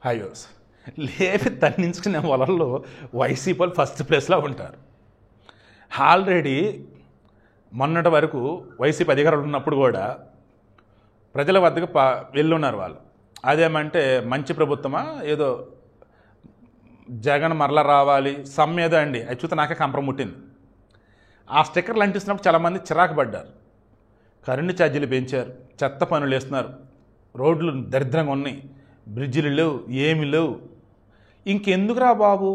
అయ్యో లేపి తన్నించుకునే వాళ్ళల్లో వైసీపీ వాళ్ళు ఫస్ట్ ప్లేస్లో ఉంటారు. ఆల్రెడీ మొన్నటి వరకు వైసీపీ అధికారులు ఉన్నప్పుడు కూడా ప్రజల వద్దకు వెళ్ళున్నారు వాళ్ళు. అదేమంటే మంచి ప్రభుత్వమా, ఏదో జగన్ మరలా రావాలి సమ్మేదో అండి, అది చూస్తే నాకే కంపరం ముట్టింది. ఆ స్టిక్కర్లు అంటిస్తున్నప్పుడు చాలామంది చిరాకు పడ్డారు. కరెంటు ఛార్జీలు పెంచారు, చెత్త పనులు వేస్తున్నారు, రోడ్లు దరిద్రంగా ఉన్నాయి, బ్రిడ్జిలు లేవు, ఏమి లేవు. ఇంకెందుకురా బాబు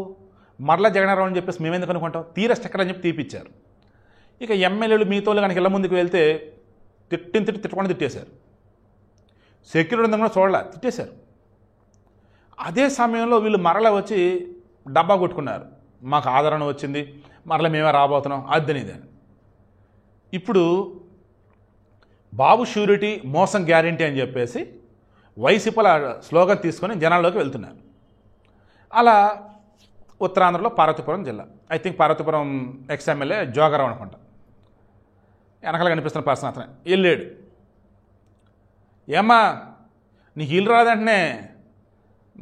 మరలా జగన్ అని చెప్పేసి మేమెందుకు అనుకుంటాం, తీరా స్టిక్కర్ అని చెప్పి తీపిచ్చారు. ఇక ఎమ్మెల్యేలు మీతో కనుక ఇళ్ళ ముందుకు వెళ్తే తిట్టకుండా తిట్టేశారు. సెక్యూరిటీ ఉందని కూడా చూడాల, తిట్టేశారు. అదే సమయంలో వీళ్ళు మరలా వచ్చి డబ్బా కొట్టుకున్నారు, మాకు ఆదరణ వచ్చింది, మరలా మేమే రాబోతున్నాం అద్దనిదని. ఇప్పుడు బాబు షూరిటీ మోసం గ్యారంటీ అని చెప్పేసి వైసీపీల స్లోగన్ తీసుకొని జనాల్లోకి వెళ్తున్నారు. అలా ఉత్తరాంధ్రలో పార్వతీపురం జిల్లా, I think Parvathipuram ex-MLA Joga Rao అనుకుంటా, వెనకాల కనిపిస్తున్న పర్సన్ అతనే వెళ్ళాడు. ఏమ్మా నీకు ఇల్లు రాదంటనే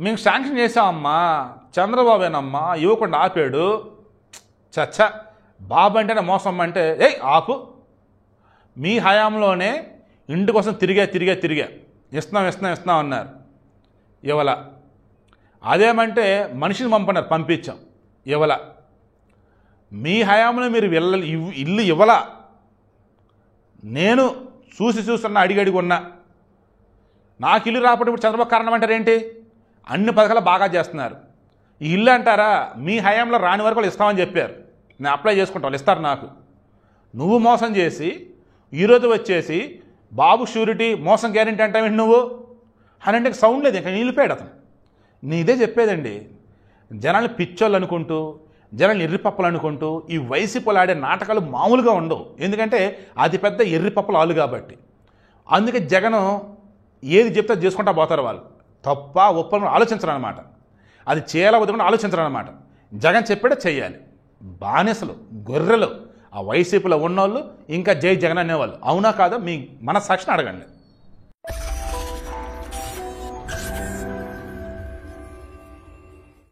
మేము శాంక్షన్ చేసామమ్మా, చంద్రబాబేనమ్మా ఇవ్వకుండా ఆపాడు. చచ్చా బాబు అంటేనే మోసం అంటే ఆపు, మీ హయాంలోనే ఇంటి కోసం తిరిగా ఇస్తున్నాం అన్నారు, ఇవ్వాల. అదేమంటే మనిషిని పంపించాం, ఇవ్వాల. మీ హయాంలో మీరు ఇల్లు ఇవ్వాల. నేను చూస్తున్నా, అడిగి ఉన్నా, నాకు ఇల్లు రాకపోతే ఇప్పుడు చంద్రబాబు కారణం అంటారేంటి? అన్ని పథకాలు బాగా చేస్తున్నారు. ఈ ఇల్లు అంటారా, మీ హయాంలో రాని వరకు వాళ్ళు ఇస్తామని చెప్పారు, నేను అప్లై చేసుకుంటా, వాళ్ళు ఇస్తారు నాకు. నువ్వు మోసం చేసి ఈరోజు వచ్చేసి బాబు షూరిటీ మోసం గ్యారెంటీ అంటావేంటి నువ్వు అని అంటే సౌండ్ లేదు, ఇంకా నిలిపాడు అతను. నీదే చెప్పేదండి, జనాలు పిచ్చోళ్ళు అనుకుంటూ, జనాలు ఎర్రిపప్పలు అనుకుంటూ ఈ వైసీపీలు ఆడే నాటకాలు మామూలుగా ఉండవు. ఎందుకంటే అది పెద్ద ఎర్రిపప్పలు ఆలు కాబట్టి. అందుకే జగన్ ఏది చెప్తే చేసుకుంటా పోతారు వాళ్ళు. తప్ప ఒప్పని ఆలోచించరు అనమాట, అది చేయాలా వద్దుకుండా ఆలోచించరు అనమాట. జగన్ చెప్పాడే చెయ్యాలి. బానిసలు, గొర్రెలు ఆ వైసీపీలో ఉన్నోళ్ళు ఇంకా జై జగన్ అనేవాళ్ళు. అవునా కాదా మీ మనస్సాక్షిని అడగండి.